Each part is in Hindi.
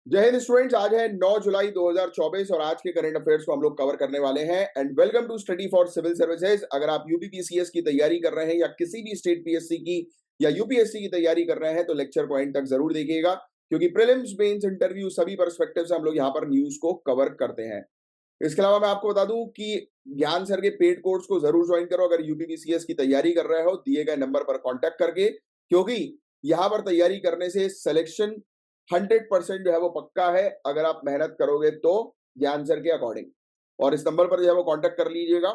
जय हिंद स्टूडेंट्स। आज है 9 जुलाई 2024 और आज के करंट अफेयर्स को हम लोग कवर करने वाले हैं। And welcome to study for civil services. अगर आप यूपीपीसीएस की तैयारी कर रहे हैं या किसी भी स्टेट पीएससी की या यूपीएससी की तैयारी कर रहे हैं तो लेक्चर को एंड तक जरूर देखिएगा, क्योंकि प्रीलिम्स, मेंस, इंटरव्यू सभी पर्सपेक्टिव से हम लोग यहाँ पर न्यूज को कवर करते हैं। इसके अलावा मैं आपको बता दूं कि ज्ञान सर के पेड कोर्स को जरूर ज्वाइन करो अगर यूपीपीसीएस की तैयारी कर रहे हो, दिए गए नंबर पर कॉन्टैक्ट करके, क्योंकि यहाँ पर तैयारी करने से सिलेक्शन 100% जो है वो पक्का है अगर आप मेहनत करोगे तो ज्ञान सर के अकॉर्डिंग। और इस नंबर पर जो है वो कांटेक्ट कर लीजिएगा।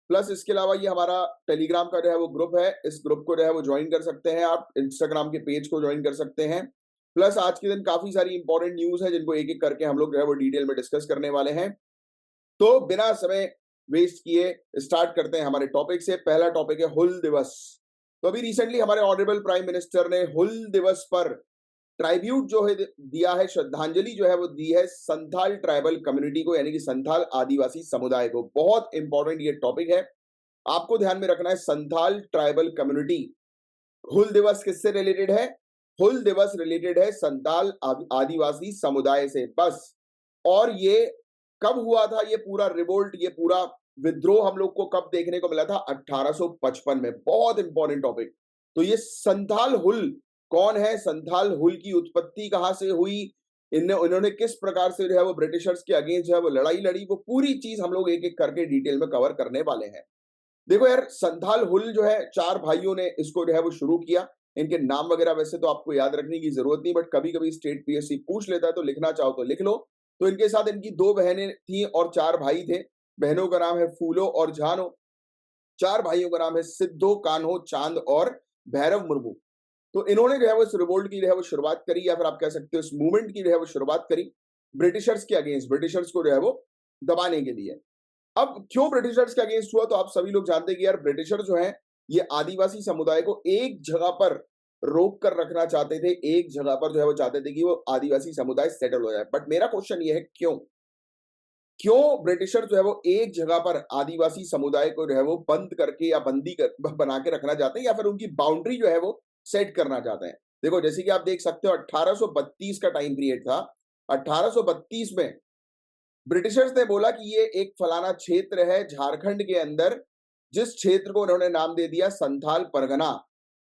प्लस इसके अलावा ये हमारा टेलीग्राम का जो है वो ग्रुप है, इस ग्रुप को जो है वो ज्वाइन कर सकते हैं आप। इंस्टाग्राम के पेज को ज्वाइन कर सकते हैं। प्लस आज के दिन काफी सारी इंपॉर्टेंट न्यूज है जिनको एक एक करके हम लोग जो है वो डिटेल में डिस्कस करने वाले हैं। तो बिना समय वेस्ट किए स्टार्ट करते हैं हमारे टॉपिक से। पहला टॉपिक है हुल दिवस। तो अभी रिसेंटली हमारे ऑनरेबल प्राइम मिनिस्टर ने हुल दिवस पर ट्राइब्यूट जो है दिया है, श्रद्धांजलि जो है वो दी है संथाल ट्राइबल कम्युनिटी को, यानी कि संथाल आदिवासी समुदाय को। बहुत इंपॉर्टेंट ये टॉपिक है, आपको ध्यान में रखना है। संथाल ट्राइबल कम्युनिटी, हुल दिवस किससे रिलेटेड है? हुल दिवस रिलेटेड है संथाल आदिवासी समुदाय से, बस। और ये कब हुआ था ये पूरा रिवोल्ट, ये पूरा विद्रोह हम लोग को कब देखने को मिला था? 1855 में। बहुत इंपॉर्टेंट टॉपिक। तो ये संथाल हुल कौन है? संथाल हुल की उत्पत्ति कहां से हुई? इन्होंने किस प्रकार से जो है वो ब्रिटिशर्स के अगेंस्ट जो है वो लड़ाई लड़ी, वो पूरी चीज हम लोग एक एक करके डिटेल में कवर करने वाले हैं। देखो यार, संथाल हुल जो है, चार भाइयों ने इसको जो है वो शुरू किया। इनके नाम वगैरह वैसे तो आपको याद रखने की जरूरत नहीं, बट कभी कभी स्टेट पीएससी पूछ लेता है तो लिखना चाहो तो लिख लो। तो इनके साथ इनकी दो बहनें थी और चार भाई थे। बहनों का नाम है फूलो और झानो। चार भाइयों का नाम है सिद्धो, कान्हो, चांद और भैरव मुर्मू। तो इन्होंने जो है वो इस रिवोल्ट की जो है वो शुरुआत करी, या फिर आप कह सकते हो इस मूवमेंट की जो है वो शुरुआत करी ब्रिटिशर्स के अगेंस्ट, ब्रिटिशर्स को जो है वो दबाने के लिए। अब क्यों ब्रिटिशर्स के अगेंस्ट हुआ? तो आप सभी लोग जानते हैं कि यार ब्रिटिशर जो है ये आदिवासी समुदाय को एक जगह पर रोक कर रखना चाहते थे। एक जगह पर जो है वो चाहते थे कि वो आदिवासी समुदाय सेटल हो जाए। बट मेरा क्वेश्चन ये है, क्यों क्यों ब्रिटिशर जो है वो एक जगह पर आदिवासी समुदाय को जो है वो बंद करके या बना के रखना चाहते हैं, या फिर उनकी बाउंड्री जो है वो सेट करना चाहते हैं? देखो, जैसे कि आप देख सकते हो 1832 का टाइम पीरियड था। 1832 में ब्रिटिशर्स ने बोला कि ये एक फलाना क्षेत्र है झारखंड के अंदर, जिस क्षेत्र को उन्होंने नाम दे दिया संथाल परगना।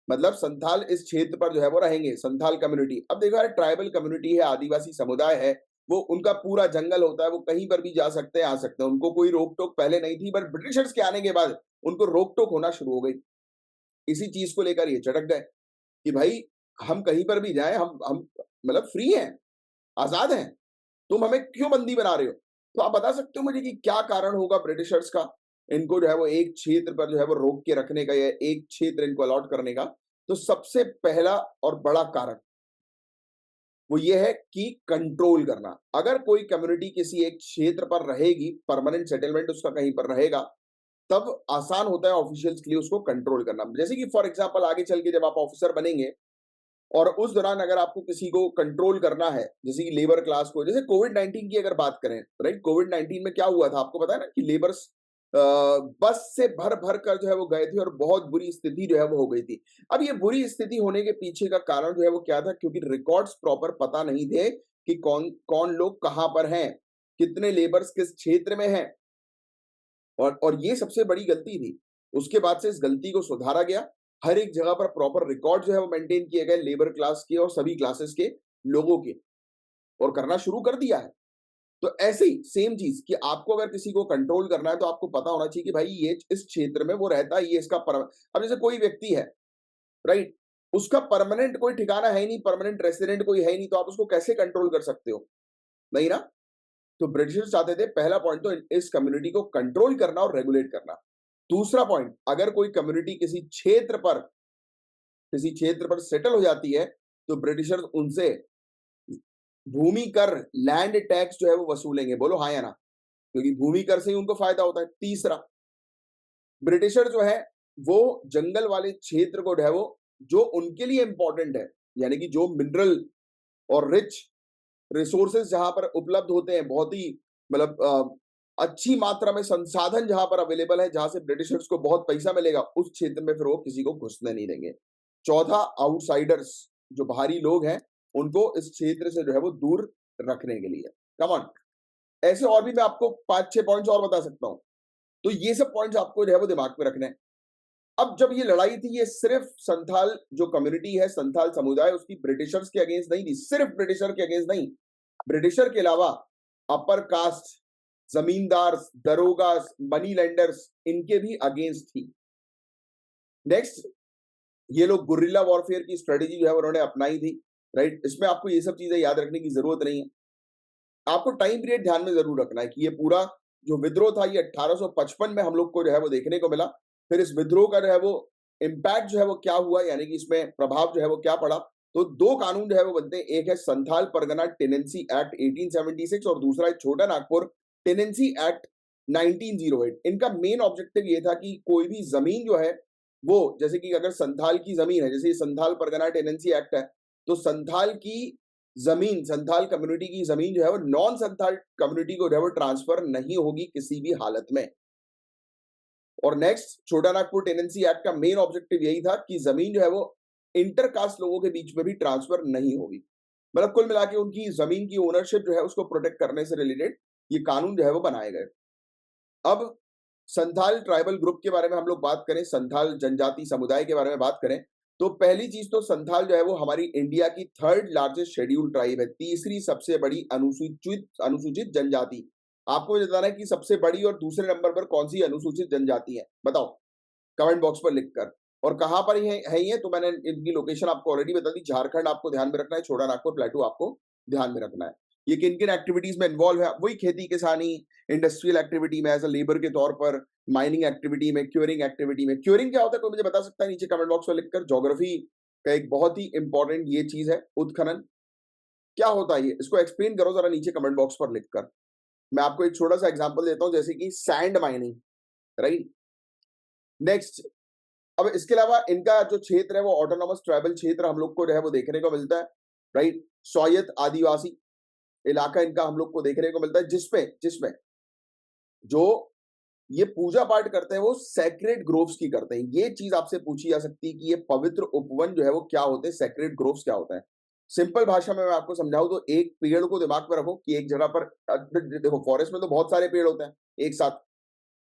मतलब संथाल इस क्षेत्र पर जो है वो रहेंगे, संथाल कम्युनिटी। अब देखो यार, ट्राइबल कम्युनिटी है, आदिवासी समुदाय है, वो उनका पूरा जंगल होता है, वो कहीं पर भी जा सकते हैं, आ सकते हैं, उनको कोई रोक टोक पहले नहीं थी। बट ब्रिटिशर्स के आने के बाद उनको रोक टोक होना शुरू हो गई। इसी चीज को लेकर ये चटक गए कि भाई हम कहीं पर भी जाएं, हम मतलब फ्री हैं, आजाद हैं, तुम हमें क्यों बंदी बना रहे हो? तो आप बता सकते हो मुझे कि क्या कारण होगा ब्रिटिशर्स का इनको जो है वो एक क्षेत्र पर जो है वो रोक के रखने का, या एक क्षेत्र इनको अलॉट करने का? तो सबसे पहला और बड़ा कारण वो ये है कि कंट्रोल करना। अगर कोई कम्युनिटी किसी एक क्षेत्र पर रहेगी, परमानेंट सेटलमेंट उसका कहीं पर रहेगा, तब आसान होता है ऑफिशियल्स के लिए उसको कंट्रोल करना। जैसे कि फॉर एग्जांपल आगे चल के जब आप ऑफिसर बनेंगे और उस दौरान अगर आपको किसी को कंट्रोल करना है, जैसे कि लेबर क्लास को, जैसे कोविड 19 की अगर बात करें, राइट, कोविड 19 में क्या हुआ था आपको पता है ना कि लेबर्स बस से भर भर कर जो है वो गए थे और बहुत बुरी स्थिति जो है वो हो गई थी। अब ये बुरी स्थिति होने के पीछे का कारण जो है वो क्या था? क्योंकि रिकॉर्ड्स प्रॉपर पता नहीं थे कि कौन कौन लोग कहां पर हैं, कितने लेबर्स किस क्षेत्र में हैं। और ये सबसे बड़ी गलती थी। उसके बाद से इस गलती को सुधारा गया। हर एक जगह पर प्रॉपर रिकॉर्ड जो है वो मेंटेन किए गए, लेबर क्लास के और सभी क्लासेस के लोगों के, और करना शुरू कर दिया है। तो ऐसे ही सेम चीज कि आपको अगर किसी को कंट्रोल करना है तो आपको पता होना चाहिए कि भाई ये इस क्षेत्र में वो रहता है, ये इसका अब जैसे कोई व्यक्ति है, राइट, उसका परमानेंट कोई ठिकाना है ही नहीं, परमानेंट रेसिडेंट कोई है ही नहीं, तो आप उसको कैसे कंट्रोल कर सकते हो? नहीं ना। तो ब्रिटिशर्स चाहते थे, पहला पॉइंट तो इस कम्युनिटी को कंट्रोल करना और रेगुलेट करना। दूसरा पॉइंट, अगर कोई कम्युनिटी किसी क्षेत्र पर सेटल हो जाती है तो ब्रिटिशर्स उनसे भूमि कर, लैंड टैक्स जो है वो वसूलेंगे। बोलो हाँ या ना, क्योंकि भूमि कर से ही उनको फायदा होता है। तीसरा, ब्रिटिशर जो है वो जंगल वाले क्षेत्र को जो है वो, जो उनके लिए इंपॉर्टेंट है, यानी कि जो मिनरल और रिच रिसोर्सेज जहां पर उपलब्ध होते हैं, बहुत ही मतलब अच्छी मात्रा में संसाधन जहां पर अवेलेबल है, जहां से ब्रिटिशर्स को बहुत पैसा मिलेगा, उस क्षेत्र में फिर वो किसी को घुसने नहीं देंगे। चौथा, आउटसाइडर्स, जो बाहरी लोग हैं, उनको इस क्षेत्र से जो है वो दूर रखने के लिए। कम ऑन, ऐसे और भी मैं आपको 5-6 पॉइंट्स और बता सकता हूं। तो ये सब पॉइंट्स आपको जो है वो दिमाग में रखने हैं। अब जब ये लड़ाई थी, ये सिर्फ संथाल जो कम्युनिटी है, संथाल समुदाय, उसकी ब्रिटिशर्स के अगेंस्ट नहीं थी, सिर्फ ब्रिटिशर के अगेंस्ट नहीं, ब्रिटिशर के अलावा अपर कास्ट, जमींदार, दरोगास, मनी लेंडर्स, इनके भी अगेंस्ट थी। नेक्स्ट, ये लोग गुरिल्ला वॉरफेयर की स्ट्रेटेजी जो है उन्होंने अपनाई थी, राइट। इसमें आपको ये सब चीजें याद रखने की जरूरत नहीं है। आपको टाइम पीरियड ध्यान में जरूर रखना है कि ये पूरा जो विद्रोह था, ये 1855 में हम लोग को जो है वो देखने को मिला। फिर इस विद्रोह का जो है वो इम्पैक्ट जो है वो क्या हुआ, यानी कि इसमें प्रभाव जो है वो क्या पड़ा। तो दो कानून जो है वो बनते हैं, एक है संथाल परगना टेनेंसी एक्ट 1876 और दूसरा है छोटा नागपुर टेनेंसी एक्ट 1908। इनका मेन ऑब्जेक्टिव ये था कि कोई भी जमीन जो है वो, जैसे कि अगर संथाल की जमीन है, जैसे ये संथाल परगना टेनेंसी एक्ट है, तो संथाल की जमीन, संथाल कम्युनिटी की जमीन जो है वो नॉन संथाल कम्युनिटी को जो है वो ट्रांसफर नहीं होगी किसी भी हालत में। और नेक्स्ट, छोटा नागपुर टेनेंसी एक्ट का मेन ऑब्जेक्टिव यही था कि जमीन जो है वो इंटरकास्ट लोगों के बीच में भी ट्रांसफर नहीं होगी। मतलब कुल मिला के उनकी जमीन की ओनरशिप जो है उसको प्रोटेक्ट करने से रिलेटेड ये कानून जो है वो बनाए गए। अब संथाल ट्राइबल ग्रुप के बारे में हम लोग बात करें, संथाल जनजाति समुदाय के बारे में बात करें, तो पहली चीज तो संथाल जो है वो हमारी इंडिया की 3rd लार्जेस्ट शेड्यूल ट्राइब है, तीसरी सबसे बड़ी अनुसूचित जनजाति। आपको ये बताना है कि सबसे बड़ी और दूसरे नंबर पर कौन सी अनुसूचित जनजाति है, बताओ कमेंट बॉक्स पर लिखकर। और कहां पर है ये, तो मैंने इनकी लोकेशन आपको ऑलरेडी बता दी। झारखंड आपको ध्यान में रखना है, छोटा नागपुर प्लेटू आपको ध्यान में रखना है। ये किन किन एक्टिविटीज में इन्वॉल्व है, वही खेती किसानी, इंडस्ट्रियल एक्टिविटी में एज अ लेबर के तौर पर, माइनिंग एक्टिविटी में, क्यूरिंग एक्टिविटी में। क्यूरिंग क्या होता है, कोई मुझे बता सकता है नीचे कमेंट बॉक्स में लिखकर। ज्योग्राफी का एक बहुत ही इंपॉर्टेंट ये चीज है, उत्खनन क्या होता है, ये इसको एक्सप्लेन करो जरा नीचे कमेंट बॉक्स पर लिखकर। मैं आपको एक छोटा सा एग्जांपल देता हूं, जैसे कि सैंड माइनिंग, राइट। नेक्स्ट, अब इसके अलावा इनका जो क्षेत्र है वो ऑटोनॉमस ट्राइबल क्षेत्र हम लोग को जो है वो देखने को मिलता है, राइट। स्वायत्त आदिवासी इलाका इनका हम लोग को देखने को मिलता है, जिसमें जो ये पूजा पाठ करते हैं वो सैक्रेड ग्रोव्स की करते हैं। ये चीज आपसे पूछी जा सकती है कि ये पवित्र उपवन जो है वो क्या होते हैं, सैक्रेड ग्रोव्स क्या होता है। सिंपल भाषा में मैं आपको समझाऊं तो एक पेड़ को दिमाग में रखो कि एक जगह पर देखो फॉरेस्ट में तो बहुत सारे पेड़ होते हैं एक साथ,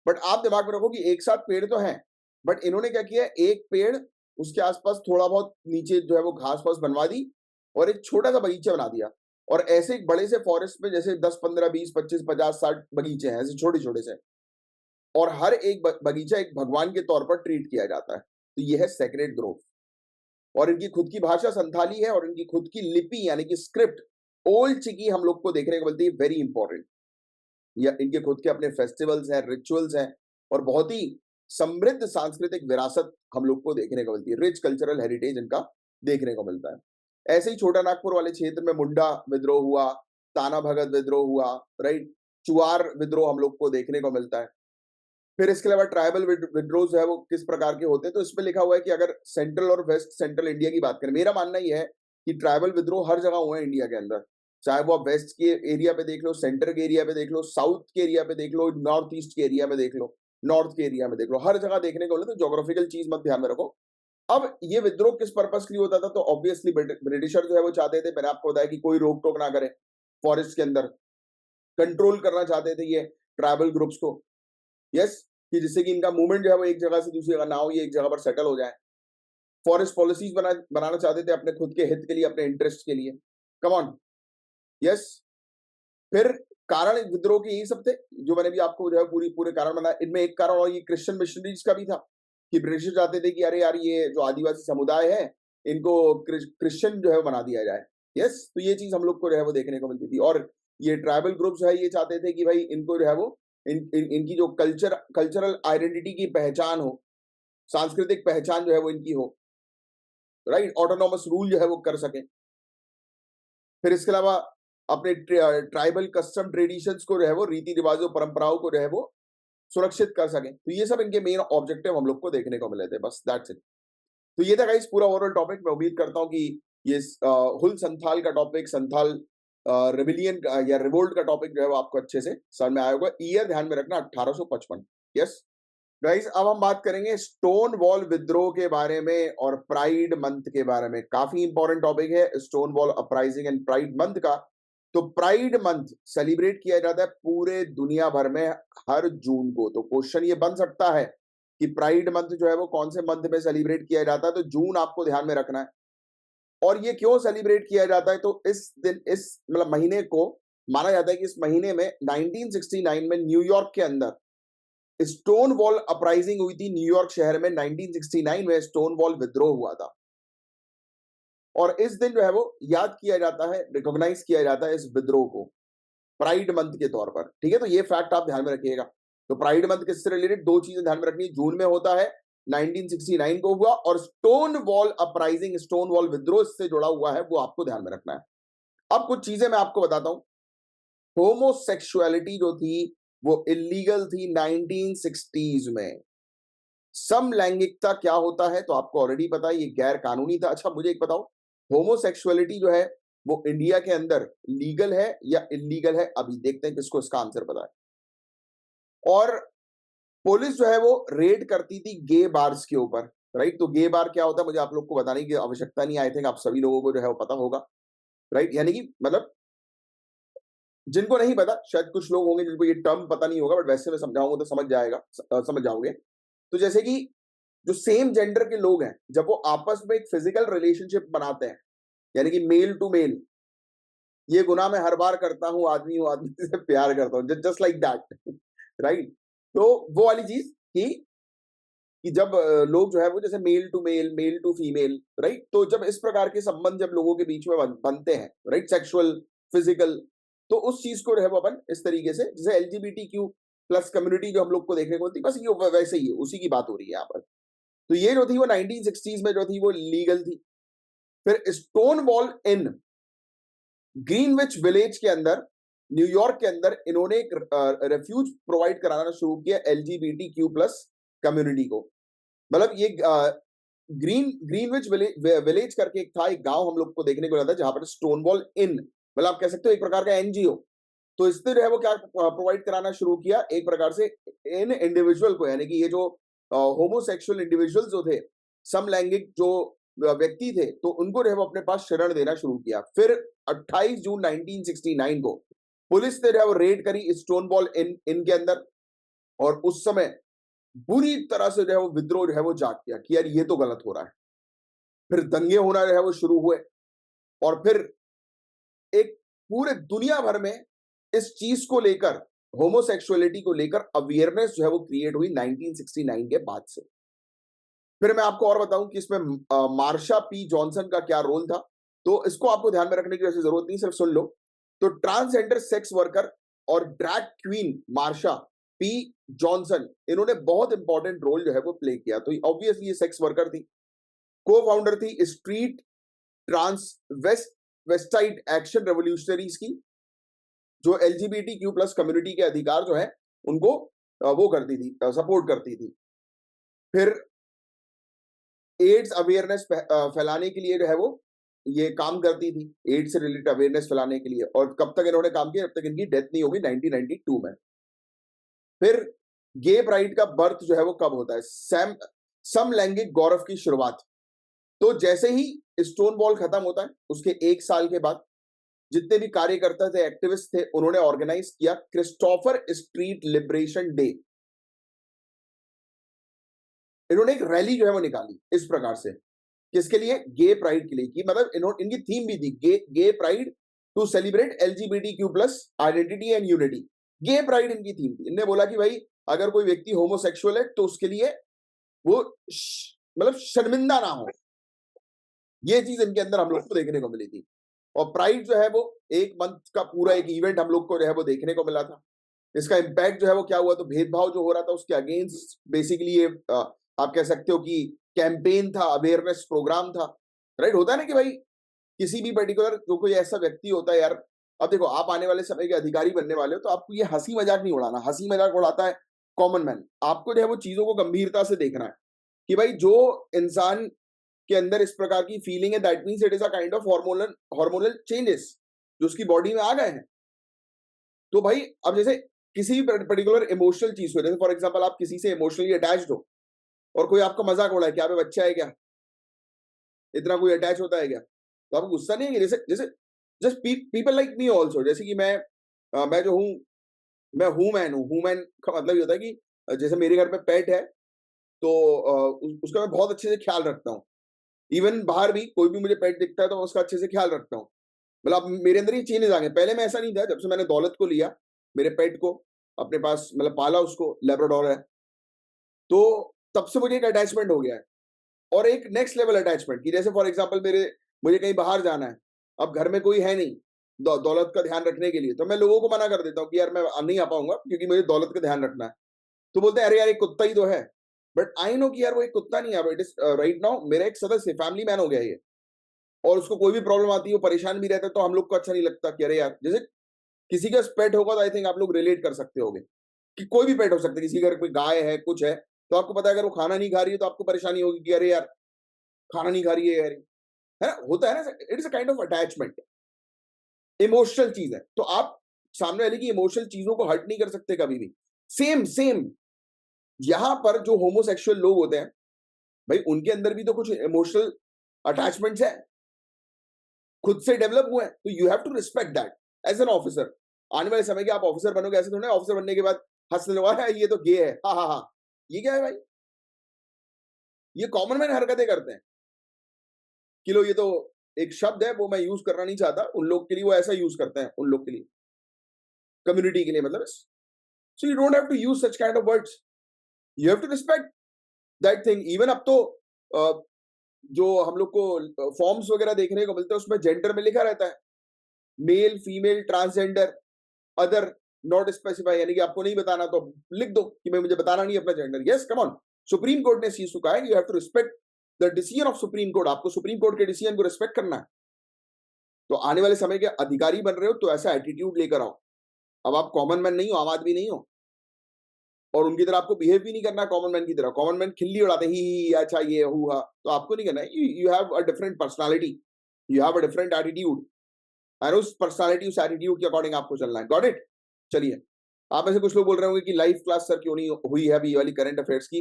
बट आप दिमाग में रखो कि एक साथ पेड़ तो हैं, बट इन्होंने क्या किया, एक पेड़ उसके आसपास थोड़ा बहुत नीचे जो है वो घास फूस बनवा दी और एक छोटा सा बगीचा बना दिया। और ऐसे एक बड़े से फॉरेस्ट में जैसे 10 15 20 25 50 60 बगीचे हैं, ऐसे छोटे छोटे से, और हर एक बगीचा एक भगवान के तौर पर ट्रीट किया जाता है। तो ये है सेक्रेड ग्रोव। और इनकी खुद की भाषा संथाली है और इनकी खुद की लिपि यानी कि स्क्रिप्ट ओल्ड चिकी हम लोग को देखने को मिलती है, वेरी इंपॉर्टेंट। या इनके खुद के अपने फेस्टिवल्स हैं, रिचुअल्स हैं, और बहुत ही समृद्ध सांस्कृतिक विरासत हम लोग को देखने को मिलती है, रिच कल्चरल हेरिटेज इनका देखने को मिलता है। ऐसे ही छोटा नागपुर वाले क्षेत्र में मुंडा विद्रोह हुआ, ताना भगत विद्रोह हुआ, राइट, चुआर विद्रोह हम लोग को देखने को मिलता है। फिर इसके अलावा ट्राइबल विद्रोह जो है वो किस प्रकार के होते हैं, तो इसमें लिखा हुआ है कि अगर सेंट्रल और वेस्ट सेंट्रल इंडिया की बात करें, मेरा मानना यह है कि ट्राइबल विद्रोह हर जगह हुए हैं इंडिया के अंदर, चाहे वो आप वेस्ट के एरिया पे देख लो, सेंटर के एरिया पे देख लो, साउथ के एरिया पे देख लो, नॉर्थ ईस्ट के एरिया में देख लो, नॉर्थ के एरिया में देख लो, हर जगह देखने को मिले। तो ज्योग्राफिकल चीज मत ध्यान में रखो। अब ये विद्रोह किस पर्पस के लिए होता था, तो ऑब्वियसली ब्रिटिशर जो है वो चाहते थे, मैंने आपको बताया कि कोई रोक टोक ना करे, फॉरेस्ट के अंदर कंट्रोल करना चाहते थे ये ट्राइबल ग्रुप्स को, यस, कि जिससे कि इनका मूवमेंट जो है वो एक जगह से दूसरी जगह ना हो, ये एक जगह पर सेटल हो जाए। फॉरेस्ट पॉलिसीज बनाना चाहते थे अपने खुद के हित के लिए, अपने इंटरेस्ट के लिए। Come on, yes. फिर कारण विद्रोह के यही सब थे जो मैंने भी आपको जो है पूरे कारण बताया। इनमें एक कारण और ये क्रिश्चियन मिशनरीज का भी था कि ब्रिटिश चाहते थे कि अरे यार ये जो आदिवासी समुदाय है इनको क्रिश्चियन जो है बना दिया जाए, यस। तो ये चीज हम लोग को जो है वो देखने को मिलती थी। और ये ट्राइबल ग्रुप्स है ये चाहते थे कि भाई इनको जो है वो इनकी जो कल्चरल आइडेंटिटी की पहचान हो, सांस्कृतिक पहचान जो है वो इनकी हो, राइट, ऑटोनॉमस रूल जो है वो कर सके। फिर इसके अलावा अपने ट्राइबल कस्टम ट्रेडिशंस को जो है वो, रीति रिवाजों परंपराओं को जो है वो सुरक्षित कर सके। तो ये सब इनके मेन ऑब्जेक्टिव हम लोग को देखने को मिले थे, बस दैट्स इट। तो ये था गाइस पूरा ओवरऑल टॉपिक। मैं उम्मीद करता हूँ कि ये हुल संथाल का टॉपिक, संथाल रेबिलियन या रिवोल्ट का टॉपिक जो है वो आपको अच्छे से समझ में आया होगा। ईयर ध्यान में रखना 1855, यस गाइस। अब हम बात करेंगे स्टोन वॉल विद्रोह के बारे में और प्राइड मंथ के बारे में। काफी इंपॉर्टेंट टॉपिक है stone wall uprising and pride month का। तो प्राइड मंथ सेलिब्रेट किया जाता है पूरे दुनिया भर में हर जून को। तो क्वेश्चन ये बन सकता है कि प्राइड मंथ जो है वो कौन से मंथ में सेलिब्रेट किया जाता है, तो जून आपको ध्यान में रखना है। और ये क्यों सेलिब्रेट किया जाता है, तो इस दिन, इस मतलब महीने को माना जाता है कि इस महीने में 1969 में न्यूयॉर्क के अंदर स्टोन वॉल अपराइजिंग हुई थी। न्यूयॉर्क शहर में 1969 में स्टोन वॉल विद्रोह हुआ था, और इस दिन जो है वो याद किया जाता है, रिकॉग्नाइज किया जाता है इस विद्रोह को प्राइड मंथ के तौर पर। ठीक है, तो ये फैक्ट आप ध्यान में रखिएगा। तो प्राइड मंथ किससे रिलेटेड, दो चीजें ध्यान में रखनी है, जून में होता है, 1969 को हुआ, और stone wall uprising, stone wall विद्रोह से जुड़ा हुआ है, वो आपको ध्यान में रखना है। अब कुछ चीजें मैं आपको बताता हूं। होमोसेक्सुअलिटी जो थी वो इलीगल थी 1960s में। समलैंगिकता क्या होता है तो आपको ऑलरेडी पता है, ये गैर कानूनी था। अच्छा मुझे एक बताओ, होमोसेक्सुअलिटी जो है वो इंडिया के अंदर लीगल है या इलीगल है? अभी देखते हैं किसको इसका आंसर पता है। और पुलिस जो है वो रेड करती थी गे बार्स के ऊपर, राइट? तो गे बार क्या होता है मुझे आप लोग को बताने की आवश्यकता नहीं, आई थिंक आप सभी लोगों को जो है वो पता होगा, राइट? यानी कि मतलब जिनको नहीं पता, शायद कुछ लोग होंगे जिनको ये टर्म पता नहीं होगा, बट वैसे मैं समझाऊंगा तो समझ जाओगे। तो जैसे कि जो सेम जेंडर के लोग हैं, जब वो आपस में एक फिजिकल रिलेशनशिप बनाते हैं, यानी कि मेल टू मेल, ये गुनाह मैं हर बार करता हूं, आदमी हूं, आदमी से प्यार करता हूं, जस्ट लाइक दैट, राइट? तो वो वाली चीज कि जब लोग जो है वो जैसे मेल टू फीमेल, राइट? तो जब इस प्रकार के संबंध जब लोगों के बीच में बनते हैं, राइट, सेक्सुअल, फिजिकल, तो उस चीज को जो है वो अपन इस तरीके से, जैसे LGBTQ प्लस कम्युनिटी जो हम लोग को देखने को मिलती है, बस ये वैसे ही है, उसी की बात हो रही है यहाँ पर। तो ये जो थी वो 1960s में जो थी वो लीगल थी। फिर स्टोन वॉल इन ग्रीनविच विलेज के अंदर, न्यूयॉर्क के अंदर, इन्होंने एक रेफ्यूज प्रोवाइड कराना शुरू किया LGBTQ प्लस कम्युनिटी को। मतलब ये ग्रीनविच विलेज करके एक था, एक गांव हम लोग को देखने को मिला था, जहां पर स्टोन वॉल इन, मतलब आप कह सकते हो एक प्रकार का NGO। तो इसने जो है वो क्या प्रोवाइड कराना शुरू किया, एक प्रकार से इन इंडिविजुअल को, यानी कि ये जो होमोसेक्सुअल इंडिविजुअल्स जो थे, समलैंगिक जो व्यक्ति थे, तो उनको जो है वो अपने पास शरण देना शुरू किया। फिर 28 जून 1969 को पुलिस ने जो है वो रेड करी स्टोन वॉल इन के अंदर, और उस समय बुरी तरह से जो है वो विद्रोह जो है वो जाग गया कि यार ये तो गलत हो रहा है। फिर दंगे होना जो है वो शुरू हुए, और फिर एक पूरे दुनिया भर में इस चीज को लेकर, होमोसेक्सुअलिटी को लेकर अवेयरनेस जो है वो क्रिएट हुई 1969 के बाद से। फिर मैं आपको और बताऊं कि इसमें मार्शा पी जॉनसन का क्या रोल था, तो इसको आपको ध्यान में रखने की वैसे जरूरत नहीं, सिर्फ सुन लो। तो ट्रांसजेंडर सेक्स वर्कर और ड्रैग क्वीन मार्शा पी जॉनसन, इन्होंने बहुत इंपॉर्टेंट रोल जो है वो प्ले किया। तो ऑब्वियसली ये सेक्स वर्कर थी, को फाउंडर थी स्ट्रीट ट्रांस वेस्टाइड एक्शन रेवोल्यूशनरीज की, जो LGBTQ प्लस कम्युनिटी के अधिकार जो है उनको वो करती थी, सपोर्ट करती थी। फिर एड्स अवेयरनेस फैलाने के लिए जो है वो ये काम करती थी, एड्स से रिलेटेड अवेयरनेस फैलाने के लिए। और कब तक इन्होंने काम किया, जब तक इनकी डेथ नहीं होगी 1992 में। फिर गे प्राइड का बर्थ जो है वो कब होता है, समलैंगिक गौरव की शुरुआत। तो जैसे ही स्टोन वॉल खत्म होता है, उसके एक साल के बाद जितने भी कार्यकर्ता थे, एक्टिविस्ट थे, उन्होंने ऑर्गेनाइज किया क्रिस्टोफर स्ट्रीट लिबरेशन डे। इन्होंने एक रैली जो है वो निकाली इस प्रकार से, किसके लिए, गे प्राइड के लिए, कि मतलब इनकी थीम भी थी gay pride to celebrate LGBTQ plus identity and unity. Gay pride इनकी थीम थी। इनने बोला कि भाई अगर कोई व्यक्ति होमोसेक्सुअल है तो उसके लिए वो मतलब शर्मिंदा ना हो, ये चीज इनके अंदर हम लोग को देखने को मिली थी। और प्राइड जो है वो एक मंथ का पूरा एक इवेंट हम लोग को जो है वो देखने को मिला था। इसका इम्पैक्ट जो है वो क्या हुआ, तो भेदभाव जो हो रहा था उसके अगेंस्ट बेसिकली ये आप कह सकते हो कि कैंपेन था, अवेयरनेस प्रोग्राम था, राइट? होता है ना कि भाई किसी भी पर्टिकुलर जो कोई ऐसा व्यक्ति होता है, यार अब देखो आप आने वाले समय के अधिकारी बनने वाले हो, तो आपको ये हंसी मजाक नहीं उड़ाना। हंसी मजाक उड़ाता है कॉमन मैन, आपको जो है वो चीजों को गंभीरता से देखना है कि भाई जो इंसान के अंदर इस प्रकार की फीलिंग है, that means it is a kind of hormonal changes जो उसकी बॉडी में आ गए हैं। तो भाई अब जैसे किसी भी पर्टिकुलर इमोशनल चीज हो, जैसे फॉर एग्जांपल आप किसी से इमोशनली अटैच्ड हो और कोई आपका मजाक उड़ाए, क्या बच्चा है क्या, इतना कोई अटैच होता है क्या, तो आपको गुस्सा नहीं है? जैसे जैसे just people like me also, जैसे कि मैं जो हूँ, मैं ह्यूमन हूँ। ह्यूमन का मतलब ये होता है कि जैसे मेरे घर पे पेट है, तो उसका मैं बहुत अच्छे से ख्याल रखता हूँ। इवन बाहर भी कोई भी मुझे पेट दिखता है तो मैं उसका अच्छे से ख्याल रखता हूँ। मतलब अब मेरे अंदर ये चेंजेस आ गए। पहले मैं ऐसा नहीं था, जब से मैंने दौलत को लिया, मेरे पेट को अपने पास, मतलब पाला उसको, लैब्राडोर है, तो तब से मुझे एक अटैचमेंट हो गया है। और एक नेक्स्ट लेवल अटैचमेंट कि जैसे फॉर एग्जांपल मुझे कहीं बाहर जाना है, अब घर में कोई है नहीं दौलत का ध्यान रखने के लिए, तो मैं लोगों को मना कर देता हूँ कि यार मैं नहीं आ पाऊंगा क्योंकि मुझे दौलत का ध्यान रखना है। तो बोलते हैं अरे यार एक कुत्ता ही तो है। बट आई नो कि यार वो एक कुत्ता नहीं है, इट इज राइट नाउ मेरा एक सदस्य, फैमिली मैन हो गया ये। और उसको कोई भी प्रॉब्लम आती है, वो परेशान भी रहता है, तो हम लोग को अच्छा नहीं लगता कि अरे यार, जैसे किसी का पेट होगा तो आई थिंक आप लोग रिलेट कर सकते होगे कि कोई भी पेट हो सकता है, किसी के घर कोई गाय है, कुछ है, तो आपको पता है अगर वो खाना नहीं खा रही है तो आपको परेशानी होगी कि अरे यार खाना नहीं खा रही है यार, है ना? होता है ना, it is a kind of attachment, emotional चीज है। तो आप सामने वाले की इमोशनल चीजों को हर्ट नहीं कर सकते कभी भी। सेम सेम यहां पर जो होमोसेक्सुअल लोग होते हैं, भाई उनके अंदर भी तो कुछ इमोशनल अटैचमेंट्स है, खुद से डेवलप हुए हैं, तो you have to respect that as an officer. आने वाले समय के आप ऑफिसर बनोगे, ऐसे थोड़ा ऑफिसर बनने के बाद हंसने लगा ये तो गे है, हाँ हाँ हाँ, ये क्या है भाई? ये कॉमन मैन हरकतें करते हैं कि लो ये तो एक शब्द है, वो मैं यूज करना नहीं चाहता, उन लोग के लिए वो ऐसा यूज करते हैं, उन लोग के लिए, कम्युनिटी के लिए मतलब। So you don't have to use such kind of words, you have to respect that thing. Even अब तो जो हम लोग को फॉर्म्स वगैरह देखने को मिलते हैं उसमें जेंडर में लिखा रहता है, male, female, transgender, other, not specify, यानी कि आपको नहीं बताना तो लिख दो कि मैं, मुझे बताना नहीं अपना gender. Yes, come on, Supreme Court ने इस चीज को कहा है, you have to respect the decision of Supreme Court. आपको सुप्रीम कोर्ट के डिसीजन को रिस्पेक्ट करना है। तो आने वाले समय के अधिकारी बन रहे हो तो ऐसा एटीट्यूड लेकर आओ। अब आप कॉमन मैन नहीं हो, आम आदमी नहीं हो, और उनकी तरह आपको बिहेव भी नहीं करना कॉमन मैन की तरह। कॉमन मैन खिल्ली उड़ाते हैं, ही अच्छा ये हुआ, तो आपको नहीं करना है। You have a different personality, you have a different attitude, और उस पर्सनालिटी, उस एटीट्यूड के अकॉर्डिंग आपको चलना है। Got it? चलिए, आप में से कुछ लोग बोल रहे होंगे कि लाइव क्लास सर क्यों नहीं हुई है अभी ये वाली करंट अफेयर्स की।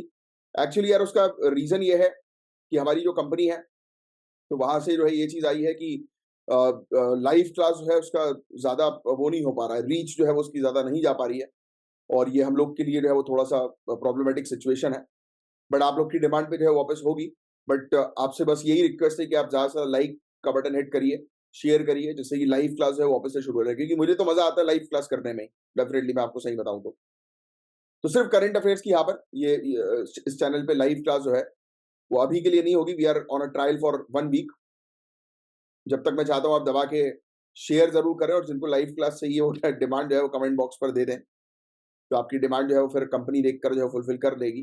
एक्चुअली यार उसका रीजन ये है कि हमारी जो कंपनी है, तो वहां से जो है ये चीज आई है कि लाइव क्लास जो है उसका ज्यादा वो नहीं हो पा रहा है, रीच जो है वो उसकी ज्यादा नहीं जा पा रही है, और ये हम लोग के लिए जो है वो थोड़ा सा प्रॉब्लमेटिक सिचुएशन है। बट आप लोग की डिमांड पे जो है वापस होगी। बट आपसे बस यही रिक्वेस्ट है कि आप ज्यादा से ज्यादा लाइक का बटन हिट करिए, शेयर करिए, जिससे कि लाइव क्लास जो है वापस से शुरू हो जाए, क्योंकि मुझे तो मजा आता है लाइव क्लास करने में, डेफिनेटली मैं आपको सही बताऊं तो सिर्फ करंट अफेयर्स की यहाँ पर इस चैनल पे लाइव क्लास जो है वो अभी के लिए नहीं होगी। We are on a trial for 1 week. जब तक मैं चाहता हूँ आप दबा के शेयर जरूर करें, और जिनको लाइव क्लास चाहिए वो डिमांड जो है वो कमेंट बॉक्स पर दे दें, तो आपकी डिमांड जो है वो फिर कंपनी देखकर जो है फुलफिल कर लेगी।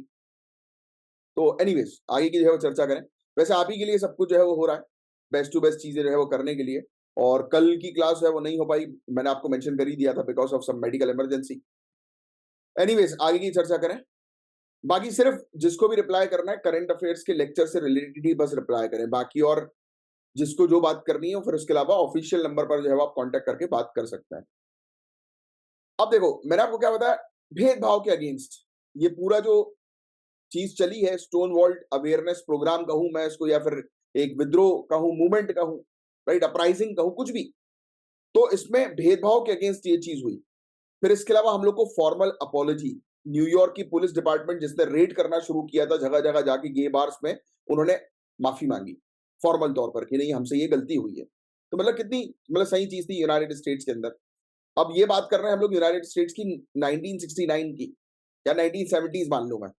तो एनीवेज आगे की जो है वो चर्चा करें। वैसे आप ही के लिए सब कुछ जो है वो हो रहा है, बेस्ट टू बेस्ट चीजें जो है वो करने के लिए। और कल की क्लास जो है वो नहीं हो पाई, मैंने आपको मेंशन कर ही दिया था, because of some medical emergency. Anyways आगे की चर्चा करें। बाकी सिर्फ जिसको भी रिप्लाई करना है करंट अफेयर्स के लेक्चर से रिलेटेड ही बस रिप्लाई करें, बाकी और जिसको जो बात करनी है, फिर उसके अलावा ऑफिशियल नंबर पर जो है आप कांटेक्ट करके बात कर सकते हैं। अब देखो, मैंने आपको क्या बताया, भेदभाव के अगेंस्ट ये पूरा जो चीज चली है, स्टोन वॉल्ड अवेयरनेस प्रोग्राम कहूं मैं इसको, या फिर एक विद्रोह कहूं, मूवमेंट कहूं, राइट, अपराइजिंग कहूं, कुछ भी, तो इसमें भेदभाव के अगेंस्ट ये चीज हुई। फिर इसके अलावा हम लोग को फॉर्मल अपॉलॉजी, न्यूयॉर्क की पुलिस डिपार्टमेंट जिसने रेड करना शुरू किया था जगह जगह जाके गे बार्स में, उन्होंने माफी मांगी फॉर्मल तौर पर कि नहीं हमसे ये गलती हुई है। तो मतलब कितनी, मतलब सही चीज थी यूनाइटेड स्टेट्स के अंदर। अब ये बात कर रहे हैं हम लोग यूनाइटेड स्टेट्स की 1969 की, या 1970s मान लो मैं।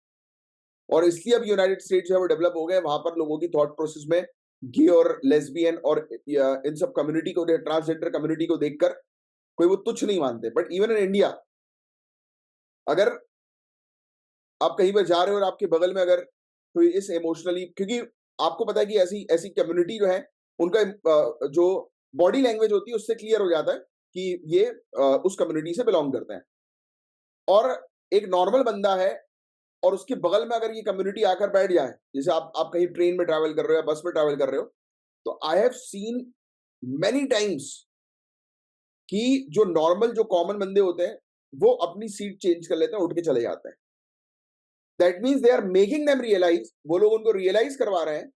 और इसलिए अब यूनाइटेड स्टेट्स जो है वो डेवलप हो गए, वहां पर लोगों की थॉट प्रोसेस में गे और लेस्बियन और इन सब कम्युनिटी को, ट्रांसजेंडर कम्युनिटी को देखकर कोई वो तुच्छ नहीं मानते। बट इवन इन इंडिया, अगर आप कहीं पर जा रहे हो और आपके बगल में अगर कोई इस इमोशनली, क्योंकि आपको पता है कि ऐसी ऐसी कम्युनिटी जो है उनका जो बॉडी लैंग्वेज होती है उससे क्लियर हो जाता है कि ये उस कम्युनिटी से बिलोंग करते हैं। और एक नॉर्मल बंदा है और उसके बगल में अगर ये कम्युनिटी आकर बैठ जाए, जैसे आप कहीं ट्रेन में ट्रैवल कर रहे हो या बस में ट्रैवल कर रहे हो, तो I have seen many times कि जो नॉर्मल, जो कॉमन बंदे होते हैं, वो अपनी सीट चेंज कर लेते हैं, उठ के चले जाते हैं। That means they are making them realise, वो लोग उनको रियलाइज करवा रहे हैं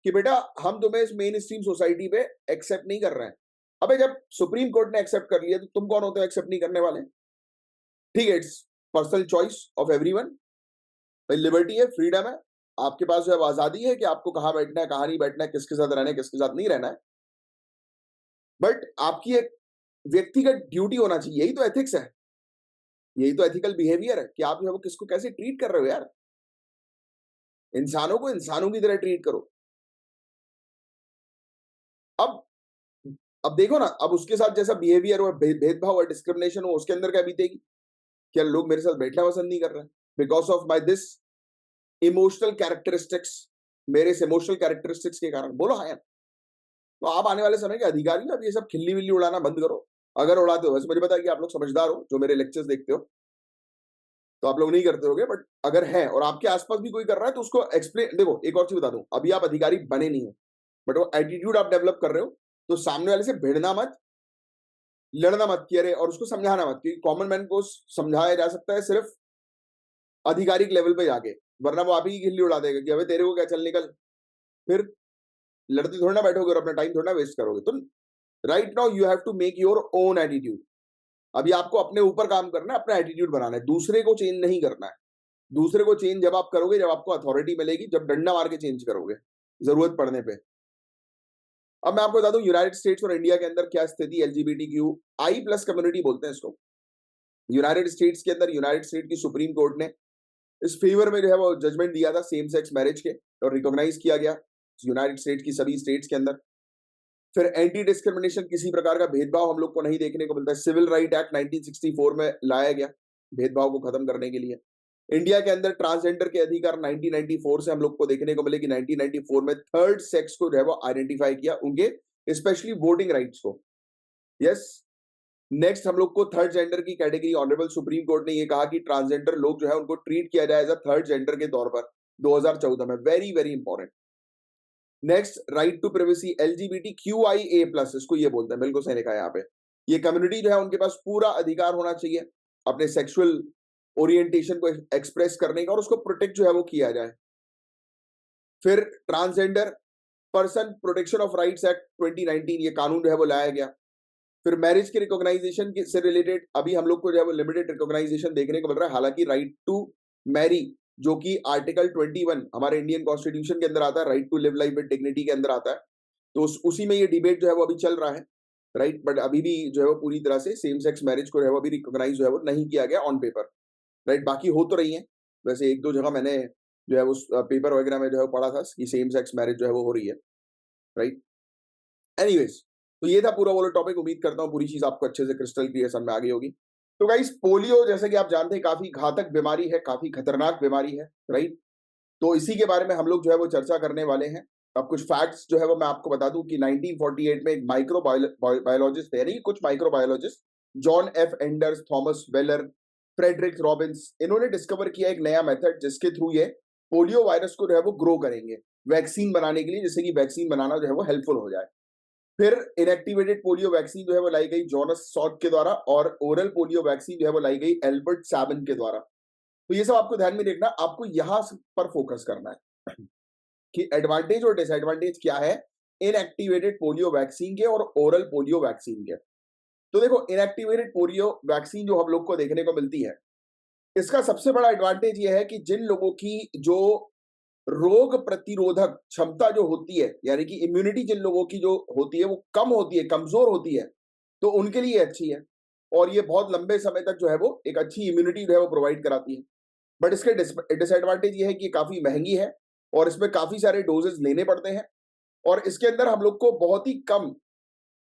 कि बेटा हम तुम्हें इस मेन स्ट्रीम सोसाइटी पे एक्सेप्ट नहीं कर रहे हैं, अबे जब सुप्रीम कोर्ट ने एक्सेप्ट कर लिया तो तुम कौन होते हो एक्सेप्ट नहीं करने वाले? ठीक है, it's personal choice of everyone, भाई लिबर्टी है, फ्रीडम है, आपके पास जो है आजादी है कि आपको कहाँ बैठना है, कहाँ नहीं बैठना है, किसके साथ रहना है, किसके साथ नहीं रहना है। बट आपकी एक व्यक्तिगत ड्यूटी होना चाहिए, यही तो एथिक्स है, यही तो एथिकल बिहेवियर है कि आप जो है वो किसको कैसे ट्रीट कर रहे हो यार। इंसानों को इंसानों की तरह ट्रीट करो। अब अब देखो ना, अब उसके साथ जैसा बिहेवियर हो, भेदभाव और डिस्क्रिमिनेशन हो, उसके अंदर क्या बीतेगी? क्या लोग मेरे साथ बैठना पसंद नहीं कर रहे हैं because of my this emotional characteristics, मेरे इस इमोशनल कैरेक्टरिस्टिक्स के कारण? बोलो हाँ यार। तो आप आने वाले समय के अधिकारी अब ये सब खिल्ली विल्ली उड़ाना बंद करो। अगर उड़ाते हो, वैसे मुझे पता है कि आप लोग समझदार हो जो मेरे लेक्चर्स देखते हो, तो आप लोग नहीं करते होगे, बट अगर है और आपके आसपास भी कोई कर रहा है तो उसको एक्सप्लेन। देखो एक और चीज बता दूं, अभी आप अधिकारी बने नहीं हो, बट वो एटीट्यूड आप डेवलप कर रहे हो, तो सामने वाले से भिड़ना मत, लड़ना मत किया रे, और उसको समझाना मत, क्योंकि कॉमन मैन को समझाया जा सकता है सिर्फ आधिकारिक लेवल पे जाके, वरना वो आप ही की खिल्ली उड़ा देगा कि अबे तेरे को क्या, चल निकल। फिर लड़ते थोड़ा ना बैठोगे और अपना टाइम थोड़ा ना वेस्ट करोगे। तो right now you have to make your own attitude. अभी आपको अपने ऊपर काम करना है, अपना एटीट्यूड बनाना है, दूसरे को चेंज नहीं करना है। दूसरे को चेंज जब आप करोगे, जब आपको अथॉरिटी मिलेगी, जब डंडा मार के चेंज करोगे जरूरत पड़ने पे। अब मैं आपको बता दूं यूनाइटेड स्टेट्स और इंडिया के अंदर क्या स्थिति, एलजीबीटी क्यू आई प्लस कम्युनिटी बोलते हैं इसको। यूनाइटेड स्टेट्स के अंदर यूनाइटेड स्टेट की सुप्रीम कोर्ट ने इस फेवर में जो है वो जजमेंट दिया था सेम सेक्स मैरिज के, और रिकॉग्नाइज किया गया यूनाइटेड स्टेट्स की सभी स्टेट्स के अंदर। फिर एंटी डिस्क्रिमिनेशन, किसी प्रकार का भेदभाव हम लोग को नहीं देखने को मिलता है, सिविल राइट एक्ट 1964 में लाया गया भेदभाव को खत्म करने के लिए। इंडिया के अंदर ट्रांसजेंडर के अधिकार 1994 से हम लोग को देखने को मिले कि 1994 में थर्ड सेक्स को जो है वो आइडेंटिफाई किया, उनके स्पेशली वोटिंग राइट्स को। यस। नेक्स्ट हम लोग को थर्ड जेंडर की कैटेगरी, ऑनरेबल सुप्रीम कोर्ट ने ये कहा कि ट्रांसजेंडर लोग जो है उनको ट्रीट किया जाए एज अ थर्ड जेंडर के तौर पर 2014 में। Very very important. Next right to privacy, LGBT Q I A plus, इसको ये बोलते हैं, बिल्कुल सही लिखा है यहाँ पे। ये कम्युनिटी जो है उनके पास पूरा अधिकार होना चाहिए अपने सेक्सुअल ओरिएंटेशन को एक्सप्रेस करने का, और उसको प्रोटेक्ट जो है वो किया जाए। फिर transgender person protection of rights act 2019, ये कानून जो है वो लाया गया। फिर मैरिज के रिकॉग्नाइजेशन से रिलेटेड अभी हम लोग को जो है वो लिमिटेड रिकॉग्नाइजेशन देखने को मिल रहा है, हालांकि राइट टू मैरी जो कि आर्टिकल 21 हमारे इंडियन कॉन्स्टिट्यूशन के अंदर आता है, right to live life with dignity के अंदर आता है, तो उसी में ये डिबेट जो है वो अभी चल रहा है, राइट। बट अभी भी जो है वो पूरी तरह से सेम सेक्स मैरिज को जो है वो अभी रिकॉग्नाइज जो है वो नहीं किया गया ऑन पेपर, राइट। बाकी हो तो रही है, वैसे एक दो जगह मैंने जो है वो पेपर वगैरह में जो है पढ़ा था कि सेम सेक्स मैरिज जो है वो हो रही है, राइट। एनीवेज, तो ये था पूरा वो टॉपिक। उम्मीद करता हूँ पूरी चीज आपको अच्छे से क्रिस्टल क्लियर समझ में आ गई होगी। तो गाइस, पोलियो जैसे कि आप जानते हैं काफी घातक बीमारी है, काफी खतरनाक बीमारी है, राइट। तो इसी के बारे में हम लोग जो है वो चर्चा करने वाले हैं। अब कुछ फैक्ट्स जो है वो मैं आपको बता दूं कि 1948 में एक माइक्रो बायोलॉजिस्ट थे, यानी कि कुछ microbiologist, John F Enders, Thomas Weller, Frederick Robbins, इन्होंने डिस्कवर किया एक नया मेथड जिसके थ्रू ये पोलियो वायरस को जो है वो ग्रो करेंगे वैक्सीन बनाने के लिए, जिससे कि वैक्सीन बनाना जो है वो हेल्पफुल हो जाए। फिर इनएक्टिवेटेड पोलियो वैक्सीन जो है वो लाई गई जॉनस सॉट के द्वारा, और ओरल पोलियो वैक्सीन जो है वो लाई गई एल्बर्ट सैबिन के द्वारा। तो ये सब आपको ध्यान में रखना, आपको यहां पर फोकस करना है कि एडवांटेज और डिसएडवांटेज क्या है इनएक्टिवेटेड पोलियो वैक्सीन के और ओरल पोलियो वैक्सीन के। तो देखो, इनएक्टिवेटेड पोलियो वैक्सीन जो हम लोग को देखने को मिलती है, इसका सबसे बड़ा एडवांटेज ये है कि जिन लोगों की जो रोग प्रतिरोधक क्षमता जो होती है, यानी कि इम्यूनिटी जिन लोगों की जो होती है वो कम होती है, कमजोर होती है, तो उनके लिए अच्छी है, और ये बहुत लंबे समय तक जो है वो एक अच्छी इम्यूनिटी जो है वो प्रोवाइड कराती है। बट इसके डिसएडवांटेज ये है कि काफी महंगी है, और इसमें काफी सारे डोजेस लेने पड़ते हैं, और इसके अंदर हम लोग को बहुत ही कम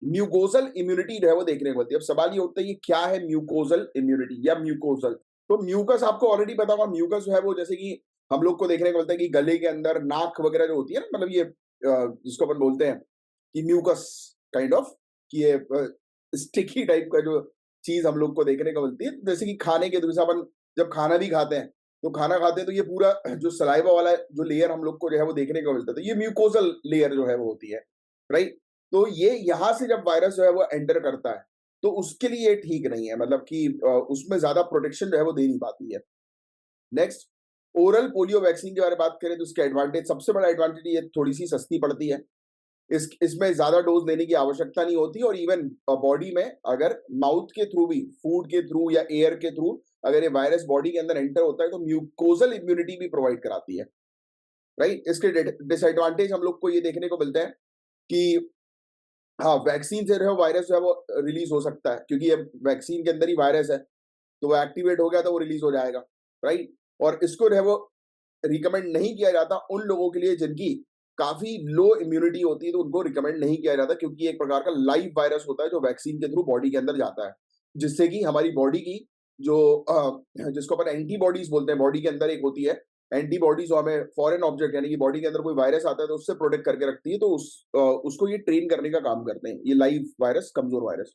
म्यूकोजल इम्यूनिटी जो है वो देखने को मिलती है। अब सवाल ये उठता है, ये क्या है म्यूकोजल इम्यूनिटी या म्यूकोजल? तो म्यूकस आपको ऑलरेडी पता होगा। म्यूकस जो है वो जैसे कि हम लोग को देखने को मिलता है कि गले के अंदर, नाक वगैरह जो होती है ना, मतलब ये जिसको अपन बोलते हैं कि म्यूकस काइंड ऑफ, कि ये स्टिकी टाइप का जो चीज हम लोग को देखने को मिलती है, जैसे कि खाने के दूसरा अपन जब खाना भी खाते हैं, तो खाना खाते हैं तो ये पूरा जो सलाइवा वाला जो लेयर हम लोग को जो है वो देखने को मिलता है, तो ये म्यूकोजल लेयर जो है वो होती है, राइट। तो ये यहां से जब वायरस जो है वो एंटर करता है, तो उसके लिए ये ठीक नहीं है, मतलब कि उसमें ज्यादा प्रोटेक्शन जो है वो दे नहीं पाती है। नेक्स्ट, ओरल पोलियो वैक्सीन के बारे में बात करें तो उसके एडवांटेज, सबसे बड़ा एडवांटेज ये थोड़ी सी सस्ती पड़ती है, इसमें ज्यादा डोज लेने की आवश्यकता नहीं होती, और इवन बॉडी में अगर माउथ के थ्रू भी, फूड के थ्रू या एयर के थ्रू अगर ये वायरस बॉडी के अंदर एंटर होता है तो म्यूकोजल इम्यूनिटी भी प्रोवाइड कराती है, राइट। इसके डिसएडवांटेज हम लोग को ये देखने को मिलते हैं कि हाँ, वैक्सीन से जो है वायरस जो है वो रिलीज हो सकता है, क्योंकि ये वैक्सीन के अंदर ही वायरस है, तो वो एक्टिवेट हो गया तो वो रिलीज हो जाएगा, राइट। और इसको जो है वो रिकमेंड नहीं किया जाता उन लोगों के लिए जिनकी काफी लो इम्यूनिटी होती है, तो उनको रिकमेंड नहीं किया जाता, क्योंकि एक प्रकार का लाइव वायरस होता है जो वैक्सीन के थ्रू बॉडी के अंदर जाता है, जिससे कि हमारी बॉडी की जो जिसको अपन एंटीबॉडीज बोलते हैं, बॉडी के अंदर एक होती है एंटीबॉडीज, जो हमें फॉरेन ऑब्जेक्ट यानी कि बॉडी के अंदर कोई वायरस आता है तो उससे प्रोटेक्ट करके रखती है, तो उसको ये ट्रेन करने का काम करते हैं, ये लाइव वायरस, कमजोर वायरस।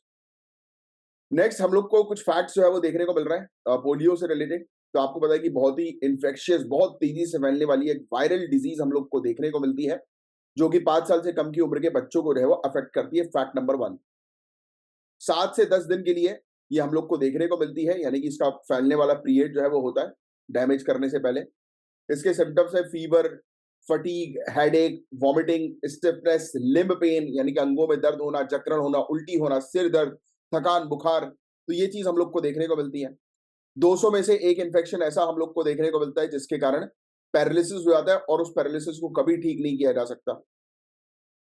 नेक्स्ट हम लोग को कुछ फैक्ट्स जो है वो देखने को मिल रहा है पोलियो से रिलेटेड। तो आपको पता है कि बहुत ही इन्फेक्शियस, बहुत तेजी से फैलने वाली एक वायरल डिजीज हम लोग को देखने को मिलती है, जो कि 5 साल से कम की उम्र के बच्चों को जो है वो अफेक्ट करती है। फैक्ट नंबर 1, 7 से 10 दिन के लिए ये हम लोग को देखने को मिलती है, यानी कि इसका फैलने वाला पीरियड जो है वो होता है डैमेज करने से पहले। इसके सिम्टम्स है fever, fatigue, headache, vomiting, stiffness, limb pain यानी कि अंगों में दर्द होना, जकड़न होना, उल्टी होना, सिर दर्द, थकान, बुखार। तो ये चीज हम लोग को देखने को मिलती है। 200 में से एक इन्फेक्शन ऐसा हम लोग को देखने को मिलता है जिसके कारण पैरालिसिस हो जाता है, और उस पैरालिसिस को कभी ठीक नहीं किया जा सकता,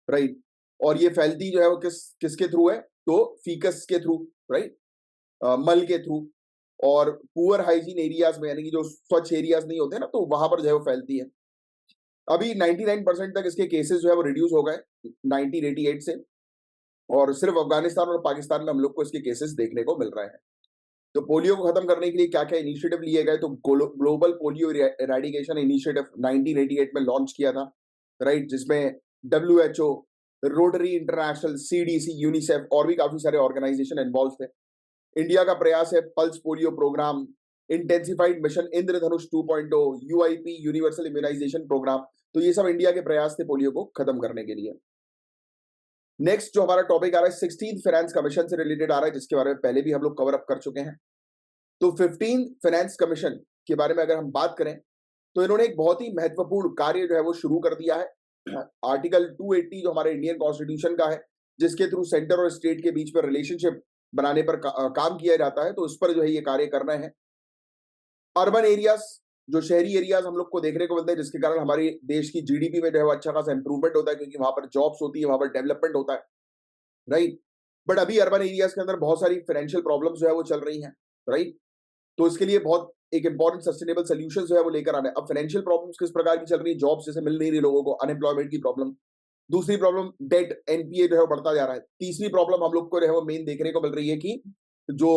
राइट। और ये फैलती जो है वो किसके थ्रू है, तो फीकस के थ्रू, राइट, मल के थ्रू, और पुअर हाइजीन एरियाज में, यानी कि जो स्वच्छ एरियाज नहीं होते ना, तो वहां पर जो है वो फैलती है। अभी 99% तक इसके केसेस जो है वो रिड्यूस हो गए 1988 से, और सिर्फ अफगानिस्तान और पाकिस्तान में हम लोग को इसके केसेस देखने को मिल रहे हैं। तो पोलियो को खत्म करने के लिए क्या क्या इनिशिएटिव लिए गए, तो ग्लोबल पोलियो इरेडिकेशन इनिशिएटिव 1988 में लॉन्च किया था, राइट, जिसमें WHO, rotary international, CDC, UNICEF और भी काफी सारे ऑर्गेनाइजेशन इन्वॉल्व थे। इंडिया का प्रयास है pulse polio programme, intensified mission Indradhanush 2.0, UIP universal immunisation programme. तो ये सब इंडिया के प्रयास थे पोलियो को खत्म करने के लिए। नेक्स्ट जो हमारा टॉपिक आ रहा है 16th फाइनेंस कमीशन से रिलेटेड आ रहा है, जिसके बारे में पहले भी हम लोग कवर अप कर चुके हैं। तो 15th फाइनेंस कमीशन के बारे में अगर हम बात करें तो इन्होंने एक बहुत ही महत्वपूर्ण कार्य जो है वो शुरू कर दिया है। आर्टिकल 280 जो हमारे इंडियन कॉन्स्टिट्यूशन का है, जिसके थ्रू सेंटर और स्टेट के बीच में रिलेशनशिप बनाने पर काम किया जाता है, तो उस पर जो है ये कार्य करना है। अर्बन एरियाज, जो शहरी एरियाज हम लोग को देखने को मिलते हैं, जिसके कारण हमारे देश की GDP में जो है वो अच्छा खासा इंप्रूवमेंट होता है, क्योंकि वहां पर जॉब्स होती है, वहां पर डेवलपमेंट होता है, राइट। बट अभी अर्बन एरियाज के अंदर बहुत सारी फाइनेंशियल प्रॉब्लम्स जो है वो चल रही हैं, राइट। तो इसके लिए बहुत एक इंपॉर्टेंट सस्टेनेबल सोल्यूशन जो है वो लेकर आना है। अब फाइनेंशियल प्रॉब्लम्स किस प्रकार की चल रही है, जॉब्स जैसे मिल नहीं रही लोगों को, अनएम्प्लॉयमेंट की प्रॉब्लम। दूसरी प्रॉब्लम डेट, NPA जो है वो बढ़ता जा रहा है। तीसरी प्रॉब्लम हम लोग को जो है वो मेन देखने को मिल रही है कि जो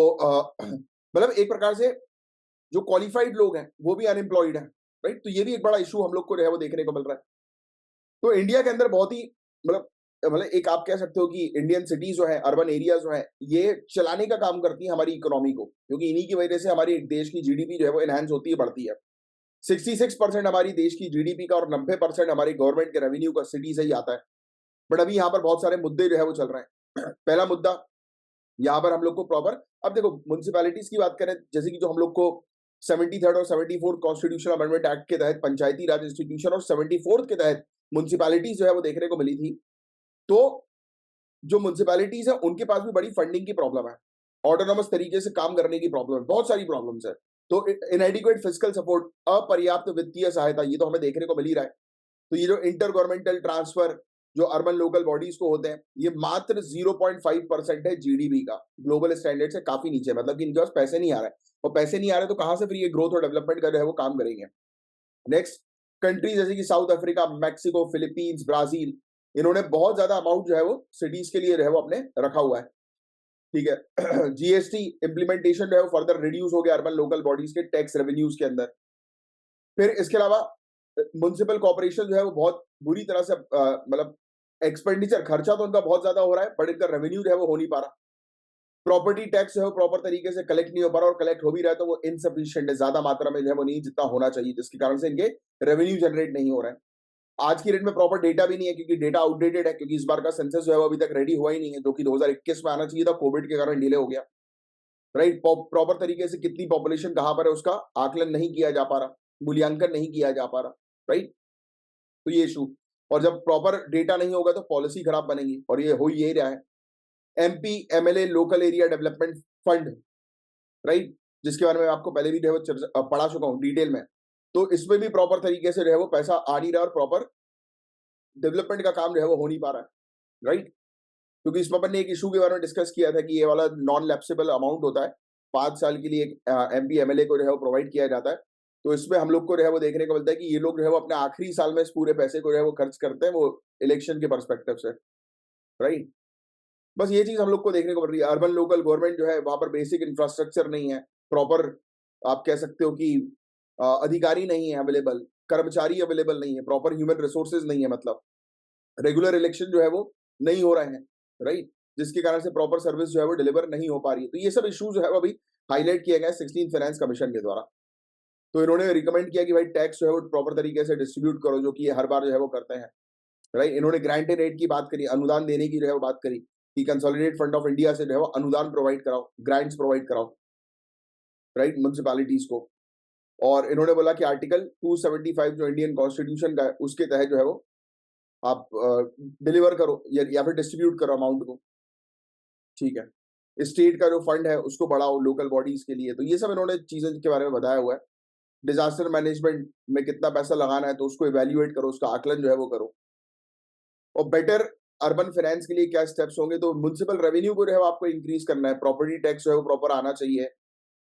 मतलब एक प्रकार से जो क्वालिफाइड लोग हैं वो भी अनएम्प्लॉयड हैं, राइट। तो ये भी एक बड़ा इशू हम लोग को जो है वो देखने को मिल रहा है। तो इंडिया के अंदर बहुत ही मतलब मतलब एक आप कह सकते हो कि इंडियन सिटीज जो है, अर्बन एरिया जो है, ये चलाने का काम करती है हमारी इकोनॉमी को, क्योंकि इन्हीं की वजह से हमारी देश की GDP जो है वो एनहांस होती है, बढ़ती है। 66% हमारी देश की GDP का और 90% हमारी गवर्नमेंट के रेवेन्यू का सिटी से ही आता है। बट अभी यहाँ पर बहुत सारे मुद्दे जो है वो चल रहे हैं। पहला मुद्दा यहाँ पर हम लोग को प्रॉपर, अब देखो म्युनिसिपैलिटीज की बात करें, जैसे कि जो हम लोग को 73rd और 74th कॉन्स्टिट्यूशनल अमेंडमेंट एक्ट के तहत पंचायती राज इंस्टीट्यूशन और 74th के तहत म्युनिसिपैलिटीज जो है वो देखने को मिली थी। तो जो म्युनिसिपैलिटीज है उनके पास भी बड़ी फंडिंग की प्रॉब्लम है, ऑटोनोमस तरीके से काम करने की प्रॉब्लम है, बहुत सारी प्रॉब्लम्स है। तो इनएडिक्वेट फिस्कल सपोर्ट, अपर्याप्त वित्तीय सहायता, ये तो हमें देखने को मिल ही रहा है। तो ये जो इंटर गवर्नमेंटल ट्रांसफर जो अर्बन लोकल बॉडीज को होते हैं, ये मात्र 0.5% है GDP का, ग्लोबल स्टैंडर्ड से काफी नीचे, मतलब कि इनके पास पैसे नहीं आ रहे हैं, और पैसे नहीं आ रहे तो कहां से फिर ये ग्रोथ और डेवलपमेंट का जो है वो काम करेंगे। नेक्स्ट, कंट्री जैसे कि south Africa, Mexico, Philippines, Brazil, इन्होंने बहुत ज्यादा अमाउंट जो है वो सिटीज के लिए जो है वो अपने रखा हुआ है, ठीक है। GST इम्प्लीमेंटेशन जो है वो फर्दर रिड्यूस हो गया अर्बन लोकल बॉडीज के टैक्स रेवेन्यूज के अंदर। फिर इसके अलावा म्युनिसिपल कॉर्पोरेशन जो है वो बहुत बुरी तरह से मतलब एक्सपेंडिचर, खर्चा तो उनका बहुत ज्यादा हो रहा है, बट इनका रेवेन्यू जो है वो हो नहीं पा रहा। प्रॉपर्टी टैक्स जो है प्रॉपर तरीके से कलेक्ट नहीं हो पा रहा, और कलेक्ट हो भी रहा है तो वो इनसफिशियंट है, ज्यादा मात्रा में जो है वो नहीं जितना होना चाहिए, जिसके कारण से इनके रेवेन्यू जनरेट नहीं हो रहा है। आज की डेट में प्रॉपर डेटा भी नहीं है, क्योंकि डेटा आउटडेटेड है, क्योंकि इस बार का सेंसस जो है वो अभी तक रेडी हुआ ही नहीं है, जो कि 2021 में आना चाहिए था, कोविड के कारण डिले हो गया, राइट। प्रॉपर तरीके से कितनी पॉपुलेशन कहां पर है उसका आकलन नहीं किया जा पा रहा, मूल्यांकन नहीं किया जा पा रहा, राइट। तो ये इशू। और जब प्रॉपर डेटा नहीं होगा तो पॉलिसी खराब बनेगी, और ये हो ही रहा है। MP MLA local area development fund, right, जिसके बारे में आपको पहले भी जो है वो पढ़ा चुका हूँ डिटेल में। तो इसमें भी प्रॉपर तरीके से जो है वो पैसा आ नहीं रहा और प्रॉपर डेवलपमेंट का काम जो है वो हो नहीं पा रहा है, राइट। क्योंकि इसमें अपन ने एक इशू के बारे में डिस्कस किया था कि ये वाला नॉन लैप्सेबल अमाउंट होता है, 5 साल के लिए एमपी एमएलए को जो है वो प्रोवाइड किया जाता है। तो इसमें हम लोग को जो है वो देखने को मिलता है कि ये लोग जो है वो अपने आखिरी साल में इस पूरे पैसे को जो है वो खर्च करते हैं, वो इलेक्शन के परस्पेक्टिव से, राइट। बस ये चीज हम लोग को देखने को मिल रही है। अर्बन लोकल गवर्नमेंट जो है वहां पर बेसिक इंफ्रास्ट्रक्चर नहीं है, प्रॉपर आप कह सकते हो कि अधिकारी नहीं है अवेलेबल, कर्मचारी अवेलेबल नहीं है, प्रॉपर ह्यूमन रिसोर्सेज नहीं है, मतलब रेगुलर इलेक्शन जो है वो नहीं हो रहे हैं, राइट, जिसके कारण से प्रॉपर सर्विस जो है वो डिलीवर नहीं हो पा रही है। तो ये सब इश्यूज जो है वो अभी हाईलाइट किए गए 16 फाइनेंस कमीशन के द्वारा। तो इन्होंने रिकमेंड किया कि भाई टैक्स जो है वो प्रॉपर तरीके से डिस्ट्रीब्यूट करो, जो कि ये हर बार जो है वो करते हैं, राइट। इन्होंने ग्रांटेड एड की बात करी, अनुदान देने की जो है वो बात करी कि कंसोलिडेट फंड ऑफ इंडिया से जो है वो अनुदान प्रोवाइड कराओ, ग्रांट्स प्रोवाइड कराओ, राइट, म्युनिसिपैलिटीज को। और इन्होंने बोला कि आर्टिकल 275 जो इंडियन कॉन्स्टिट्यूशन का है उसके तहत जो है वो आप डिलीवर करो या फिर डिस्ट्रीब्यूट करो अमाउंट को, ठीक है। स्टेट का जो फंड है उसको बढ़ाओ लोकल बॉडीज के लिए। तो ये सब इन्होंने चीजें के बारे में बताया हुआ है। डिजास्टर मैनेजमेंट में कितना पैसा लगाना है तो उसको इवेल्युएट करो, उसका आकलन जो है वो करो। और बेटर अर्बन फाइनेंस के लिए क्या स्टेप्स होंगे, तो म्युनिसिपल रेवेन्यू को जो है आपको इंक्रीज करना है, प्रॉपर्टी टैक्स जो है वो प्रॉपर आना चाहिए।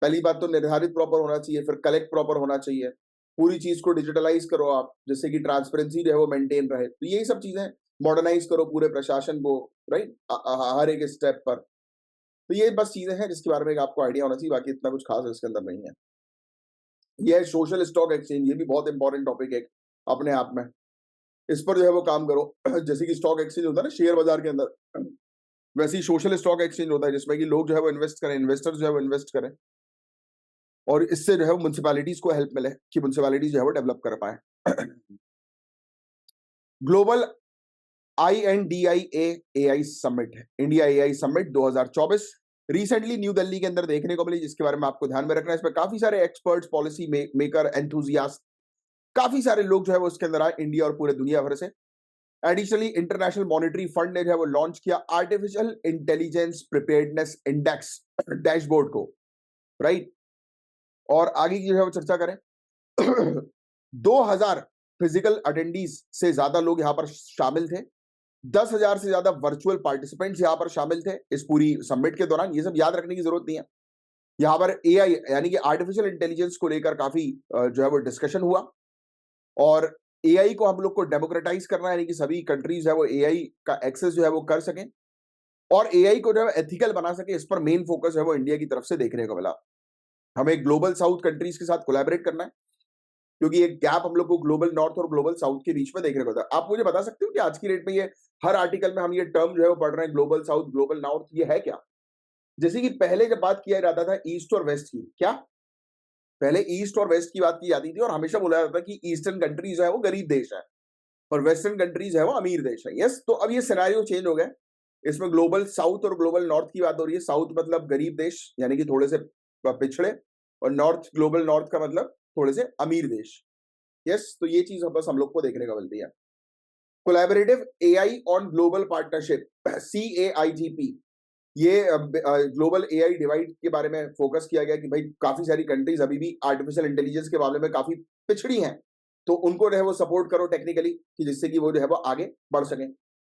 पहली बात तो निर्धारित प्रॉपर होना चाहिए, फिर कलेक्ट प्रॉपर होना चाहिए, पूरी चीज को डिजिटलाइज करो आप, जिससे कि ट्रांसपेरेंसी जो है वो मेंटेन रहे। तो यही सब चीजें मॉडर्नाइज करो पूरे प्रशासन को, राइट, हर एक स्टेप पर। तो ये बस चीजें हैं जिसके बारे में आपको आइडिया होना चाहिए, बाकी इतना कुछ खास इसके अंदर नहीं है। यह सोशल स्टॉक एक्सचेंज, ये भी बहुत इंपॉर्टेंट टॉपिक है अपने आप में, इस पर जो है वो काम करो। जैसे कि स्टॉक एक्सचेंज होता है ना शेयर बाजार के अंदर, वैसे ही सोशल स्टॉक एक्सचेंज होता है जिसमें कि लोग जो है वो इन्वेस्ट करें, इन्वेस्टर्स जो है वो इन्वेस्ट करें, और इससे जो है वो म्युनिसिपैलिटीज को हेल्प मिले कि म्युनिसिपैलिटीज जो है वो डेवलप कर पाए। Global INDIA summit, India AI summit 2024 recently new Delhi के अंदर देखने को मिली, जिसके बारे में आपको ध्यान में रखना है। इसमें काफी सारे एक्सपर्ट्स, पॉलिसी मेकर, एंथुजियास्ट, काफी सारे लोग जो है वो इसके अंदर आए इंडिया और पूरे दुनिया भर से। एडिशनली इंटरनेशनल मॉनेटरी फंड ने जो है वो लॉन्च किया artificial intelligence preparedness index dashboard को, राइट। और आगे की जो है वो चर्चा करें, 2000 फिजिकल अटेंडीज से ज्यादा लोग यहाँ पर शामिल थे, 10,000 से ज्यादा वर्चुअल पार्टिसिपेंट्स यहाँ पर शामिल थे इस पूरी समिट के दौरान। ये सब याद रखने की जरूरत नहीं है। यहाँ पर AI यानी कि आर्टिफिशियल इंटेलिजेंस को लेकर काफी जो है वो डिस्कशन हुआ, और AI को हम लोग को डेमोक्रेटाइज करना है, यानी कि सभी कंट्रीज है वो AI का एक्सेस जो है वो कर सकें और AI को जो है एथिकल बना सके। इस पर मेन फोकस है वो इंडिया की तरफ से देखने को मिला। हमें ग्लोबल साउथ कंट्रीज के साथ कोलैबोरेट करना है, क्योंकि एक गैप हम लोग को ग्लोबल नॉर्थ और ग्लोबल साउथ के बीच में देखने को मिलता है। आप मुझे बता सकते हो कि आज की डेट में ये हर आर्टिकल में हम ये टर्म जो है वो पढ़ रहे हैं, ग्लोबल साउथ ग्लोबल नॉर्थ, ये है क्या? जैसे कि पहले जब बात किया जाता था ईस्ट और वेस्ट की, क्या पहले ईस्ट और वेस्ट की बात की जाती थी और हमेशा बोला जाता था कि ईस्टर्न कंट्रीज जो है वो गरीब देश है और वेस्टर्न कंट्रीज है वो अमीर देश है। यस, तो अब ये सिनेरियो चेंज हो गया। इसमें ग्लोबल साउथ और ग्लोबल नॉर्थ की बात हो रही है। साउथ मतलब गरीब देश यानी कि थोड़े से पिछड़े, और नॉर्थ ग्लोबल नॉर्थ का मतलब थोड़े से अमीर देश। यस, तो ये चीज बस हम लोग को देखने को मिलती है। Collaborative AI on global partnership, CAIGP, ये ग्लोबल AI डिवाइड के बारे में फोकस किया गया कि भाई काफी सारी कंट्रीज अभी भी आर्टिफिशियल इंटेलिजेंस के मामले में काफी पिछड़ी हैं, तो उनको जो है वो सपोर्ट करो टेक्निकली, कि जिससे कि वो जो है वो आगे बढ़ सके,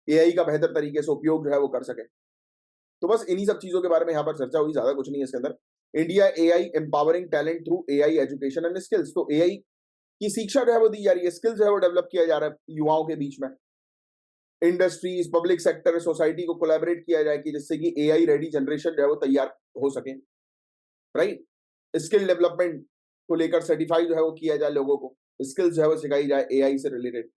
AI का बेहतर तरीके से उपयोग जो है वो कर सके। तो बस इन्हीं सब चीजों के बारे में यहाँ पर चर्चा हुई, ज्यादा कुछ नहीं है इसके अंदर। India AI empowering talent through AI education and skills, तो AI की शिक्षा जो है वो दी जा रही है, स्किल्स जो है वो डेवलप किया जा रहा है युवाओं के बीच में। इंडस्ट्रीज, पब्लिक सेक्टर, सोसाइटी को कोलैबोरेट किया जाए कि जिससे कि AI रेडी जनरेशन जो है वो तैयार हो सके, राइट। स्किल डेवलपमेंट को लेकर सर्टिफाई जो है वो किया जाए, लोगों को स्किल्स जो है वो सिखाई जाए AI से related.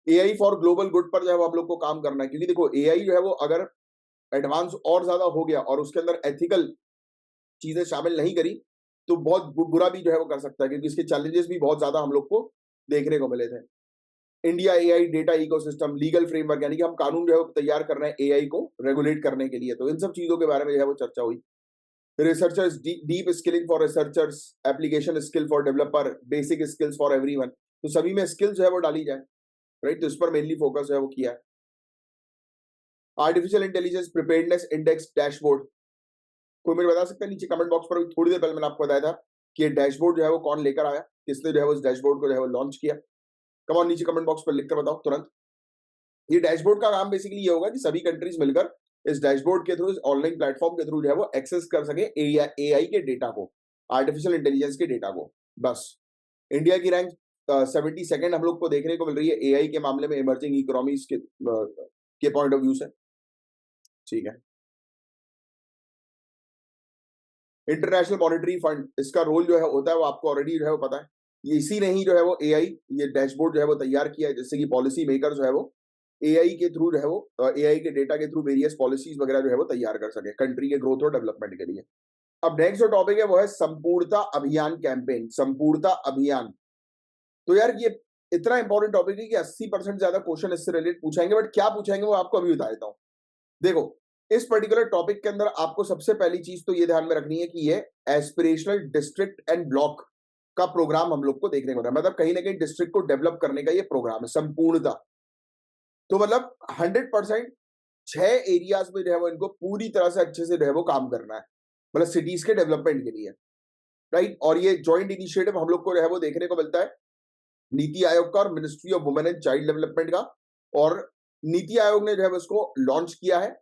AI for global good पर जो है वो हम लोग को काम करना है, क्योंकि देखो AI जो है वो अगर एडवांस और ज्यादा हो गया और उसके अंदर एथिकल चीजें शामिल नहीं करी तो बहुत बुरा भी जो है वो कर सकता है, क्योंकि इसके चैलेंजेस भी बहुत ज्यादा हम लोग को देखने को मिले थे। India AI data ecosystem, legal framework, यानी कि हम कानून जो है वो तैयार कर रहे हैं AI को रेगुलेट करने के लिए। तो इन सब चीजों के बारे में जो है वो चर्चा हुई। Researchers, deep skilling for researchers, application skill for developer, basic skills for everyone, तो सभी में स्किल्स जो है वो डाली जाए। राइट? तो इस पर मेनली फोकस है वो किया है। Artificial intelligence preparedness index dashboard, कोई मुझे बता सकता है नीचे कमेंट बॉक्स पर? थोड़ी देर पहले मैंने आपको बताया था कि ये डैशबोर्ड जो है वो कौन लेकर आया, किसने जो है उस डैशबोर्ड को जो है वो लॉन्च किया। कम ऑन नीचे कमेंट बॉक्स पर लिखकर बताओ तुरंत। ये डैशबोर्ड का काम बेसिकली ये होगा कि सभी कंट्रीज मिलकर इस डैशबोर्ड के थ्रू, इस ऑनलाइन प्लेटफॉर्म के थ्रू जो है वो एक्सेस कर सके एआई के डेटा को, आर्टिफिशियल इंटेलिजेंस के डेटा को। बस इंडिया की रैंक 72nd हम लोग को देखने को मिल रही है एआई के मामले में इमर्जिंग इकोनॉमीज के पॉइंट ऑफ व्यू से। ठीक है। इंटरनेशनल मॉनेटरी फंड, इसका रोल जो है होता है वो आपको ऑलरेडी जो है वो पता है। ये इसी ने ही जो है वो एआई, ये डैशबोर्ड जो है वो तैयार किया है, जिससे कि पॉलिसी मेकर जो है वो एआई के थ्रू जो है वो एआई के डेटा के थ्रू वेरियस पॉलिसीज वगैरह जो है वो तैयार कर सके कंट्री के ग्रोथ और डेवलपमेंट के लिए। अब नेक्स्ट जो टॉपिक है वो है संपूर्णता अभियान कैंपेन, संपूर्णता अभियान। तो यार ये इतना इंपॉर्टेंट टॉपिक है कि 80% ज्यादा क्वेश्चन इससे रिलेटेड पूछेंगे, बट क्या पूछेंगे वो आपको अभी बता देता हूं। देखो, इस पर्टिकुलर टॉपिक के अंदर आपको सबसे पहली चीज तो ये ध्यान में रखनी है कि ये एस्पिरेशनल डिस्ट्रिक्ट एंड ब्लॉक का प्रोग्राम हम लोग को देखने को मिला, मतलब कहीं ना कहीं डिस्ट्रिक्ट को डेवलप करने का ये प्रोग्राम है संपूर्णता। तो मतलब 100% 6 एरियाज में जो है वो इनको पूरी तरह से अच्छे से जो है वो काम करना है, मतलब सिटीज के डेवलपमेंट के लिए, राइट? और ये जॉइंट इनिशिएटिव हम लोग को जो है वो देखने को मिलता है नीति आयोग का और ministry of women and child development का। और नीति आयोग ने जो है इसको लॉन्च किया है।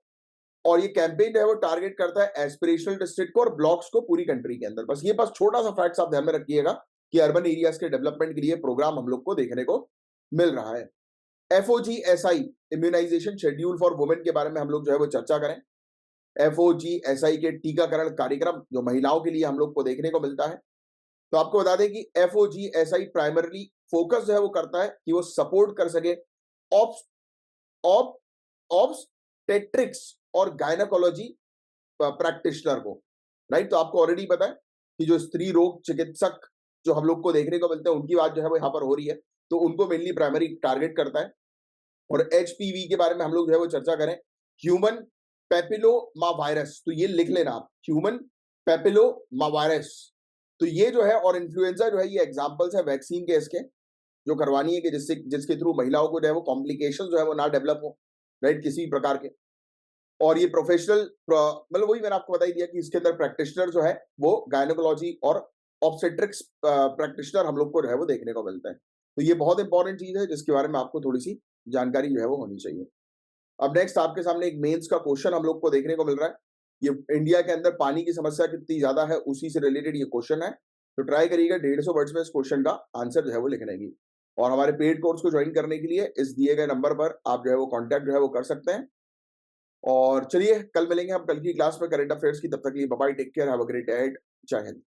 और ये कैंपेन जो है वो टारगेट करता है एस्पिरेशनल डिस्ट्रिक्ट को और ब्लॉक्स को पूरी कंट्री के अंदर। बस छोटा सा फैक्ट्स आप ध्यान में रखिएगा कि अर्बन एरियाज के डेवलपमेंट के लिए प्रोग्राम हम लोग को देखने को मिल रहा है। FOGSI immunisation schedule for women के बारे में हम लोग जो है वो चर्चा करें। FOGSI के टीकाकरण कार्यक्रम जो महिलाओं के लिए हम लोग को देखने को मिलता है। तो आपको बता दें कि FOGSI प्राइमरली फोकस जो है वो करता है कि वो सपोर्ट कर सके ऑब्स्टेट्रिक्स और गायनेकोलॉजी प्रैक्टिशनर को, राइट? तो आपको ऑलरेडी पता है कि जो स्त्री रोग चिकित्सक जो हम लोग को देखने को मिलते हैं उनकी बात जो है वो यहाँ पर हो रही है, तो उनको मेनली प्राइमरी टारगेट करता है। और HPV के बारे में हम लोग जो है वो चर्चा करें, ह्यूमन पेपिलोमा वायरस, तो ये लिख लेना आप, ह्यूमन पेपिलोमा वायरस। तो ये जो है, और इन्फ्लुएंजा जो है, ये एग्जांपल्स है वैक्सीन के इसके जो करवानी है कि जिसके थ्रू महिलाओं को जो है वो कॉम्प्लिकेशन जो है वो ना डेवलप हो, राइट, किसी भी प्रकार के। और ये प्रोफेशनल, मतलब वही मैंने आपको बता ही दिया कि इसके अंदर प्रैक्टिशनर जो है वो गायनेकोलॉजी और ऑब्स्टेट्रिक्स प्रैक्टिशनर हम लोग को जो है वो देखने को मिलता है। तो ये बहुत इंपॉर्टेंट चीज है जिसके बारे में आपको थोड़ी सी जानकारी जो है वो होनी चाहिए। अब नेक्स्ट आपके सामने एक मेंस का क्वेश्चन हम लोग को देखने को मिल रहा है। ये इंडिया के अंदर पानी की समस्या कितनी ज्यादा है उसी से रिलेटेड ये क्वेश्चन है। तो ट्राई करिएगा 150 वर्ड्स में इस क्वेश्चन का आंसर जो है वो लिखने की। और हमारे पेड कोर्स को ज्वाइन करने के लिए इस दिए गए नंबर पर आप जो है वो कॉन्टैक्ट जो है वो कर सकते हैं। और चलिए कल मिलेंगे हम कल की क्लास में करंट अफेयर्स की। तब तक के लिए bye bye, take care, have a great day, जय हिंद।